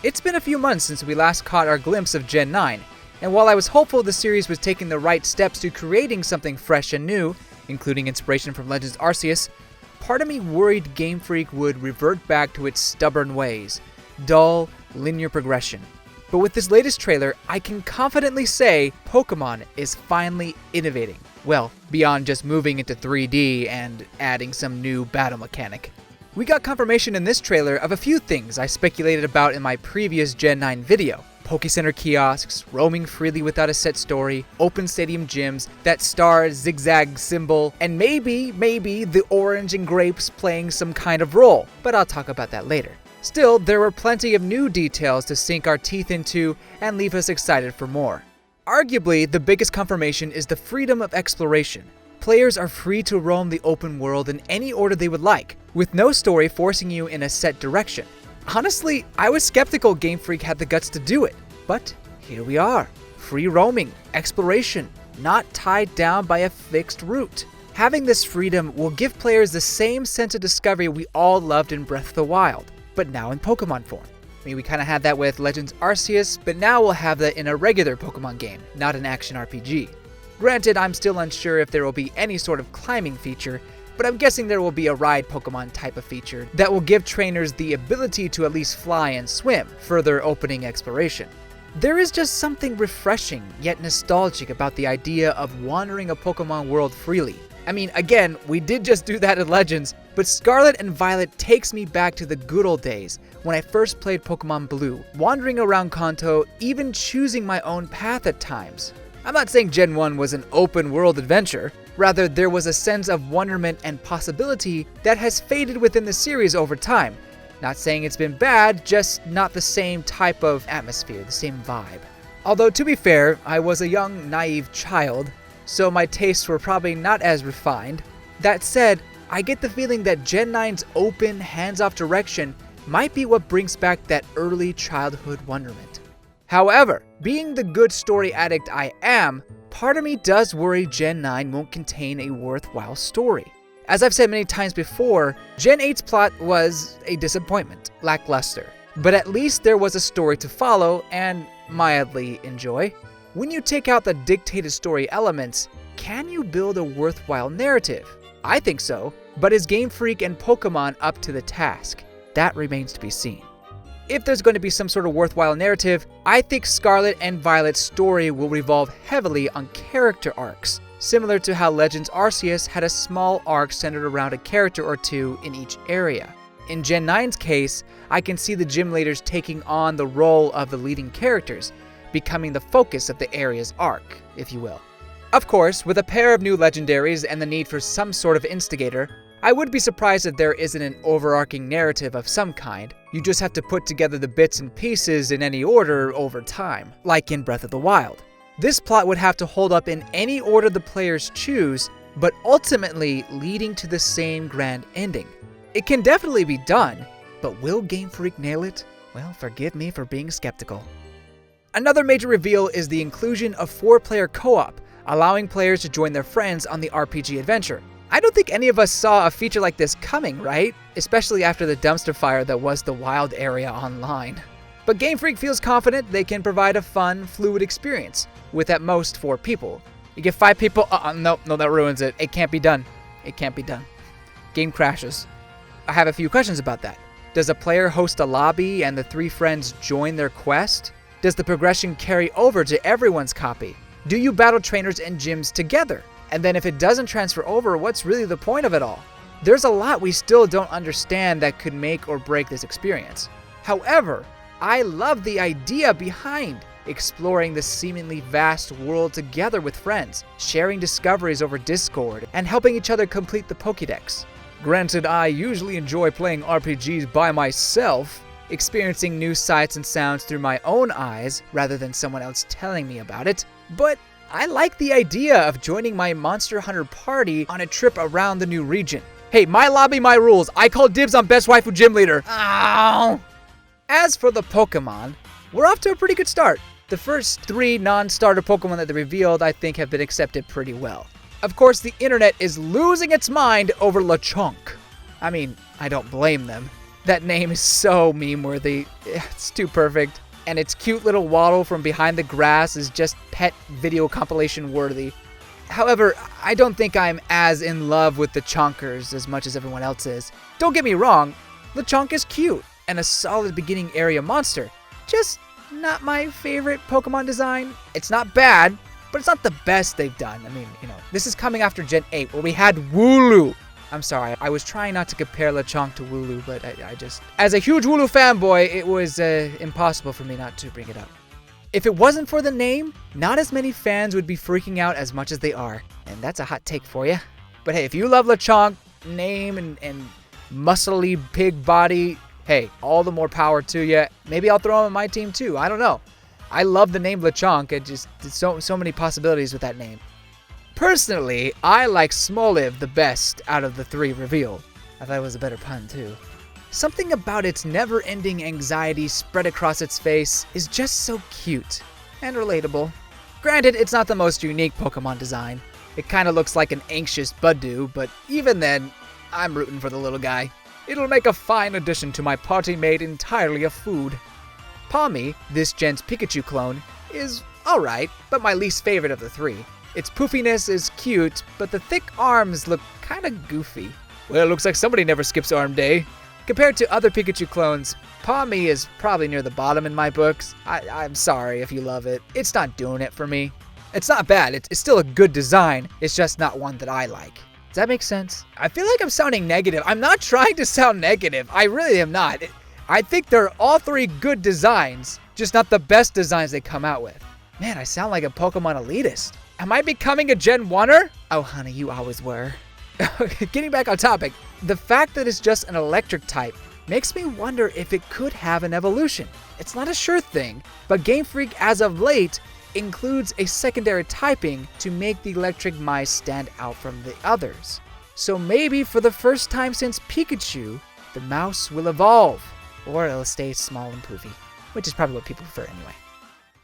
It's been a few months since we last caught our glimpse of Gen 9, and while I was hopeful the series was taking the right steps to creating something fresh and new, including inspiration from Legends Arceus, part of me worried Game Freak would revert back to its stubborn ways, dull, linear progression. But with this latest trailer, I can confidently say Pokémon is finally innovating. Well, beyond just moving into 3D and adding some new battle mechanic. We got confirmation in this trailer of a few things I speculated about in my previous Gen 9 video. Pokécenter kiosks, roaming freely without a set story, open stadium gyms, that star zigzag symbol, and maybe the orange and grapes playing some kind of role, but I'll talk about that later. Still, there were plenty of new details to sink our teeth into and leave us excited for more. Arguably, the biggest confirmation is the freedom of exploration. Players are free to roam the open world in any order they would like, with no story forcing you in a set direction. Honestly, I was skeptical Game Freak had the guts to do it, but here we are. Free roaming, exploration, not tied down by a fixed route. Having this freedom will give players the same sense of discovery we all loved in Breath of the Wild, but now in Pokemon form. I mean, we kind of had that with Legends Arceus, but now we'll have that in a regular Pokemon game, not an action RPG. Granted, I'm still unsure if there will be any sort of climbing feature, but I'm guessing there will be a ride Pokemon type of feature that will give trainers the ability to at least fly and swim, further opening exploration. There is just something refreshing yet nostalgic about the idea of wandering a Pokemon world freely. I mean, again, we did just do that in Legends, but Scarlet and Violet takes me back to the good old days when I first played Pokemon Blue, wandering around Kanto, even choosing my own path at times. I'm not saying Gen 1 was an open world adventure, rather there was a sense of wonderment and possibility that has faded within the series over time. Not saying it's been bad, just not the same type of atmosphere, the same vibe. Although to be fair, I was a young, naive child, so my tastes were probably not as refined. That said, I get the feeling that Gen 9's open, hands-off direction might be what brings back that early childhood wonderment. However, being the good story addict I am, part of me does worry Gen 9 won't contain a worthwhile story. As I've said many times before, Gen 8's plot was a disappointment, lackluster. But at least there was a story to follow and mildly enjoy. When you take out the dictated story elements, can you build a worthwhile narrative? I think so, but is Game Freak and Pokemon up to the task? That remains to be seen. If there's going to be some sort of worthwhile narrative, I think Scarlet and Violet's story will revolve heavily on character arcs, similar to how Legends Arceus had a small arc centered around a character or two in each area. In Gen 9's case, I can see the gym leaders taking on the role of the leading characters, becoming the focus of the area's arc, if you will. Of course, with a pair of new legendaries and the need for some sort of instigator, I would be surprised if there isn't an overarching narrative of some kind. You just have to put together the bits and pieces in any order over time, like in Breath of the Wild. This plot would have to hold up in any order the players choose, but ultimately leading to the same grand ending. It can definitely be done, but will Game Freak nail it? Well, forgive me for being skeptical. Another major reveal is the inclusion of 4-player co-op, allowing players to join their friends on the RPG adventure. I don't think any of us saw a feature like this coming, right? Especially after the dumpster fire that was the wild area online. But Game Freak feels confident they can provide a fun, fluid experience, with at most 4 people. You get 5 people, no, that ruins it. It can't be done. It can't be done. Game crashes. I have a few questions about that. Does a player host a lobby and the 3 friends join their quest? Does the progression carry over to everyone's copy? Do you battle trainers and gyms together? And then if it doesn't transfer over, what's really the point of it all? There's a lot we still don't understand that could make or break this experience. However, I love the idea behind exploring the seemingly vast world together with friends, sharing discoveries over Discord, and helping each other complete the Pokédex. Granted, I usually enjoy playing RPGs by myself, experiencing new sights and sounds through my own eyes rather than someone else telling me about it, but I like the idea of joining my Monster Hunter party on a trip around the new region. Hey, my lobby, my rules. I call dibs on best waifu gym leader. Ow! As for the Pokemon, we're off to a pretty good start. The first 3 non-starter Pokemon that they revealed I think have been accepted pretty well. Of course, the internet is losing its mind over Lechonk. I mean, I don't blame them. That name is so meme-worthy. It's too perfect. And its cute little waddle from behind the grass is just pet video compilation worthy. However, I don't think I'm as in love with the Chonkers as much as everyone else is. Don't get me wrong, Lechonk is cute and a solid beginning area monster. Just not my favorite Pokemon design. It's not bad, but it's not the best they've done. I mean, this is coming after Gen 8 where we had Wooloo. I'm sorry, I was trying not to compare Lechonk to Wooloo, but I just... As a huge Wooloo fanboy, it was impossible for me not to bring it up. If it wasn't for the name, not as many fans would be freaking out as much as they are. And that's a hot take for you. But hey, if you love Lechonk, name and muscly pig body, hey, all the more power to you. Maybe I'll throw him on my team too. I don't know. I love the name Lechonk. It just, so many possibilities with that name. Personally, I like Smoliv the best out of the 3 revealed. I thought it was a better pun too. Something about its never-ending anxiety spread across its face is just so cute and relatable. Granted, it's not the most unique Pokemon design. It kinda looks like an anxious Budew, but even then, I'm rooting for the little guy. It'll make a fine addition to my party made entirely of food. Palmy, this gen's Pikachu clone, is alright, but my least favorite of the 3. Its poofiness is cute, but the thick arms look kinda goofy. Well, looks like somebody never skips arm day. Compared to other Pikachu clones, Palmy is probably near the bottom in my books. I'm sorry if you love it. It's not doing it for me. It's not bad, it's still a good design, it's just not one that I like. Does that make sense? I feel like I'm sounding negative. I'm not trying to sound negative. I really am not. I think they're all 3 good designs, just not the best designs they come out with. Man, I sound like a Pokemon elitist. Am I becoming a Gen 1er? Oh, honey, you always were. Getting back on topic, the fact that it's just an electric type makes me wonder if it could have an evolution. It's not a sure thing, but Game Freak as of late includes a secondary typing to make the electric mice stand out from the others. So maybe for the first time since Pikachu, the mouse will evolve, or it'll stay small and poofy, which is probably what people prefer anyway.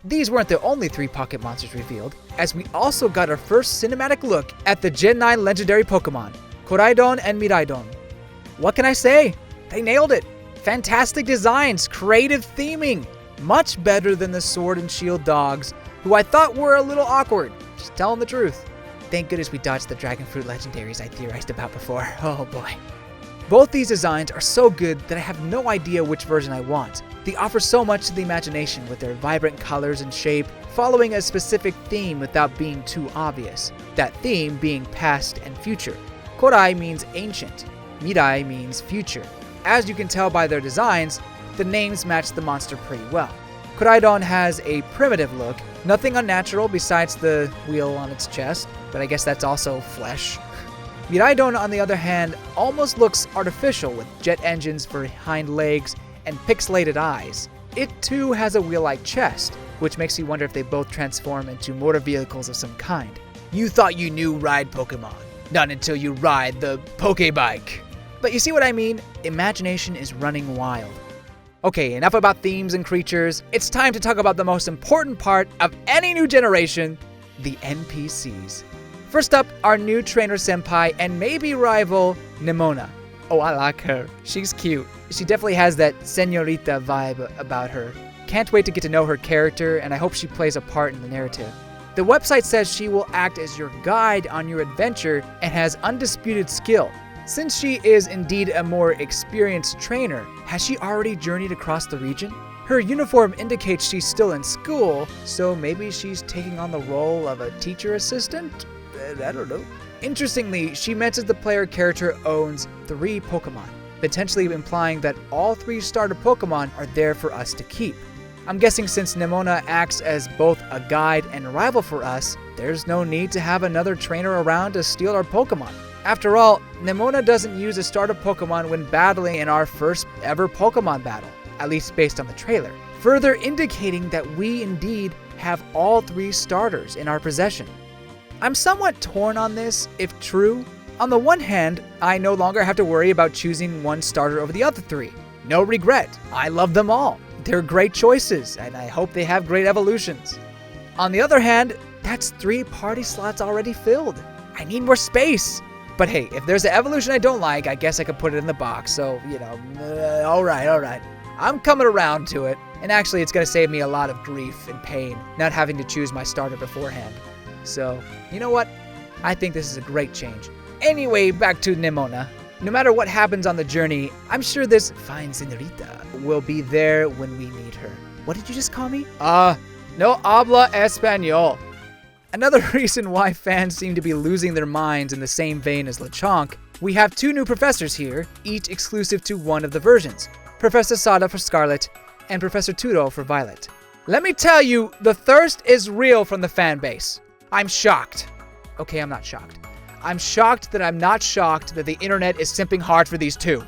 These weren't the only 3 pocket monsters revealed, as we also got our first cinematic look at the Gen 9 legendary Pokemon, Koraidon and Miraidon. What can I say? They nailed it! Fantastic designs, creative theming, much better than the Sword and Shield dogs, who I thought were a little awkward, just telling the truth. Thank goodness we dodged the Dragon Fruit legendaries I theorized about before, oh boy. Both these designs are so good that I have no idea which version I want. They offer so much to the imagination with their vibrant colors and shape, following a specific theme without being too obvious. That theme being past and future. Korai means ancient, Mirai means future. As you can tell by their designs, the names match the monster pretty well. Koraidon has a primitive look, nothing unnatural besides the wheel on its chest, but I guess that's also flesh. Miraidon, on the other hand, almost looks artificial with jet engines for hind legs and pixelated eyes. It too has a wheel-like chest, which makes you wonder if they both transform into motor vehicles of some kind. You thought you knew ride Pokemon, not until you ride the Pokebike. But you see what I mean? Imagination is running wild. Okay, enough about themes and creatures. It's time to talk about the most important part of any new generation, the NPCs. First up, our new trainer senpai and maybe rival, Nemona. Oh, I like her. She's cute. She definitely has that señorita vibe about her. Can't wait to get to know her character, and I hope she plays a part in the narrative. The website says she will act as your guide on your adventure and has undisputed skill. Since she is indeed a more experienced trainer, has she already journeyed across the region? Her uniform indicates she's still in school, so maybe she's taking on the role of a teacher assistant? I don't know. Interestingly, she mentions the player character owns 3 Pokemon, potentially implying that all 3 starter Pokemon are there for us to keep. I'm guessing since Nemona acts as both a guide and a rival for us, there's no need to have another trainer around to steal our Pokemon. After all, Nemona doesn't use a starter Pokemon when battling in our first ever Pokemon battle, at least based on the trailer, further indicating that we indeed have all 3 starters in our possession. I'm somewhat torn on this, if true. On the one hand, I no longer have to worry about choosing one starter over the other 3. No regret. I love them all. They're great choices, and I hope they have great evolutions. On the other hand, that's 3 party slots already filled. I need more space. But hey, if there's an evolution I don't like, I guess I could put it in the box. So, alright. I'm coming around to it. And actually, it's going to save me a lot of grief and pain, not having to choose my starter beforehand. So, you know what? I think this is a great change. Anyway, back to Nimona. No matter what happens on the journey, I'm sure this fine señorita will be there when we need her. What did you just call me? No habla español. Another reason why fans seem to be losing their minds in the same vein as Lechonk, we have 2 new professors here, each exclusive to one of the versions. Professor Sada for Scarlet, and Professor Tudo for Violet. Let me tell you, the thirst is real from the fan base. I'm shocked. Okay, I'm not shocked. I'm shocked that I'm not shocked that the internet is simping hard for these 2.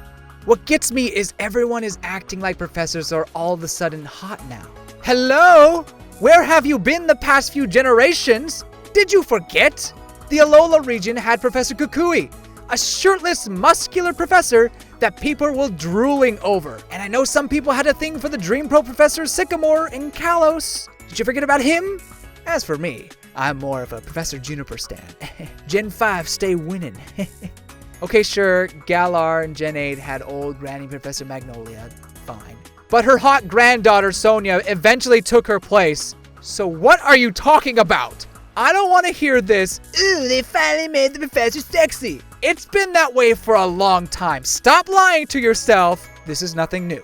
What gets me is everyone is acting like professors are all of a sudden hot now. Hello? Where have you been the past few generations? Did you forget? The Alola region had Professor Kukui, a shirtless, muscular professor that people were drooling over. And I know some people had a thing for the Dream Pro Professor Sycamore in Kalos. Did you forget about him? As for me, I'm more of a Professor Juniper stan. Gen 5, stay winning. Okay, sure, Galar and Gen 8 had old Granny Professor Magnolia. Fine. But her hot granddaughter Sonia eventually took her place. So what are you talking about? I don't want to hear this, ooh, they finally made the professor sexy. It's been that way for a long time. Stop lying to yourself. This is nothing new.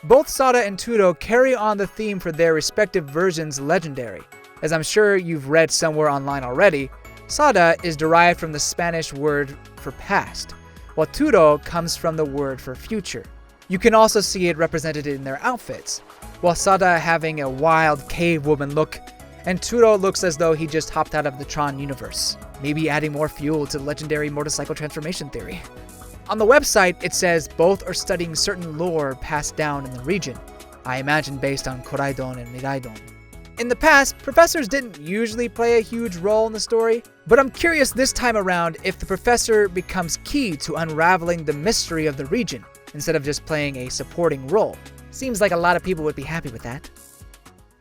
Both Sada and Tudo carry on the theme for their respective versions legendary. As I'm sure you've read somewhere online already, Sada is derived from the Spanish word for past, while Tudo comes from the word for future. You can also see it represented in their outfits, while Sada having a wild cave woman look, and Tudo looks as though he just hopped out of the Tron universe, maybe adding more fuel to the legendary motorcycle transformation theory. On the website, it says both are studying certain lore passed down in the region, I imagine based on Koraidon and Miraidon. In the past, professors didn't usually play a huge role in the story, but I'm curious this time around if the professor becomes key to unraveling the mystery of the region, instead of just playing a supporting role. Seems like a lot of people would be happy with that.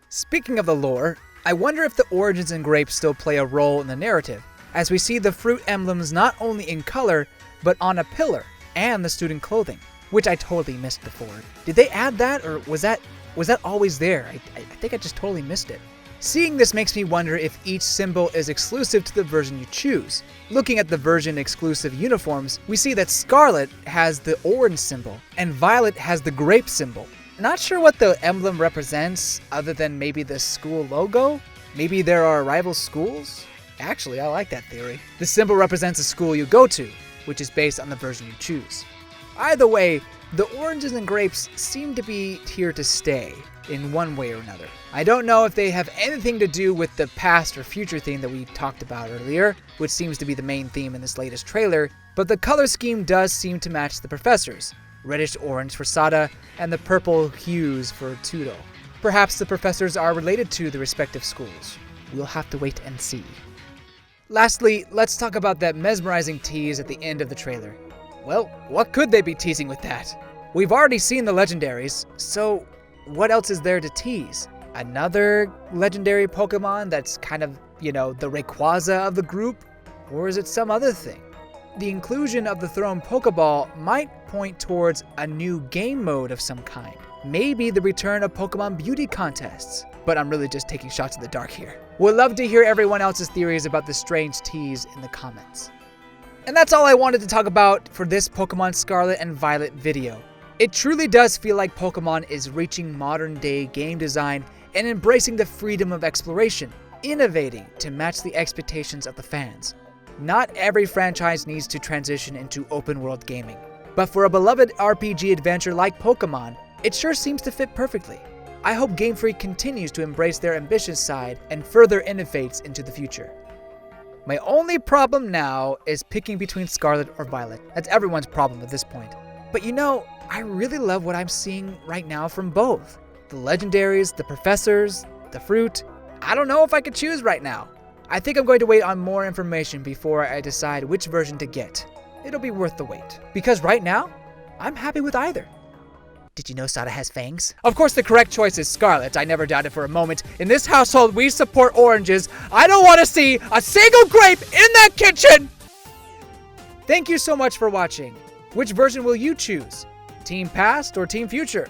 Speaking of the lore, I wonder if the origins and grapes still play a role in the narrative, as we see the fruit emblems not only in color, but on a pillar, and the student clothing, which I totally missed before. Did they add that, or was that always there? I think I just totally missed it. Seeing this makes me wonder if each symbol is exclusive to the version you choose. Looking at the version exclusive uniforms, we see that Scarlet has the orange symbol, and Violet has the grape symbol. Not sure what the emblem represents, other than maybe the school logo? Maybe there are rival schools? Actually, I like that theory. The symbol represents a school you go to, which is based on the version you choose. Either way, the oranges and grapes seem to be here to stay, in one way or another. I don't know if they have anything to do with the past or future theme that we talked about earlier, which seems to be the main theme in this latest trailer, but the color scheme does seem to match the professors. Reddish-orange for Sada, and the purple hues for Tudo. Perhaps the professors are related to the respective schools. We'll have to wait and see. Lastly, let's talk about that mesmerizing tease at the end of the trailer. Well, what could they be teasing with that? We've already seen the legendaries, so what else is there to tease? Another legendary Pokemon that's kind of, the Rayquaza of the group? Or is it some other thing? The inclusion of the thrown Pokeball might point towards a new game mode of some kind. Maybe the return of Pokemon beauty contests. But I'm really just taking shots in the dark here. Would love to hear everyone else's theories about this strange tease in the comments. And that's all I wanted to talk about for this Pokemon Scarlet and Violet video. It truly does feel like Pokemon is reaching modern day game design and embracing the freedom of exploration, innovating to match the expectations of the fans. Not every franchise needs to transition into open world gaming, but for a beloved RPG adventure like Pokemon, it sure seems to fit perfectly. I hope Game Freak continues to embrace their ambitious side and further innovates into the future. My only problem now is picking between Scarlet or Violet. That's everyone's problem at this point. But I really love what I'm seeing right now from both. The legendaries, the professors, the fruit. I don't know if I could choose right now. I think I'm going to wait on more information before I decide which version to get. It'll be worth the wait. Because right now, I'm happy with either. Did you know Sada has fangs? Of course the correct choice is Scarlet. I never doubted for a moment. In this household, we support oranges. I don't want to see a single grape in that kitchen! Thank you so much for watching. Which version will you choose? Team Past or Team Future?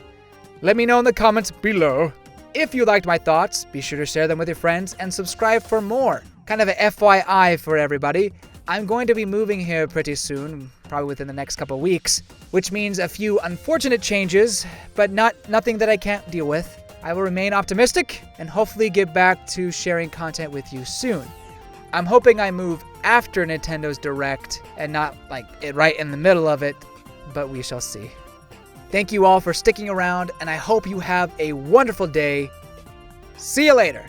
Let me know in the comments below. If you liked my thoughts, be sure to share them with your friends and subscribe for more. Kind of a FYI for everybody, I'm going to be moving here pretty soon, probably within the next couple weeks, which means a few unfortunate changes, but nothing that I can't deal with. I will remain optimistic and hopefully get back to sharing content with you soon. I'm hoping I move after Nintendo's Direct and not like it right in the middle of it, but we shall see. Thank you all for sticking around, and I hope you have a wonderful day. See you later.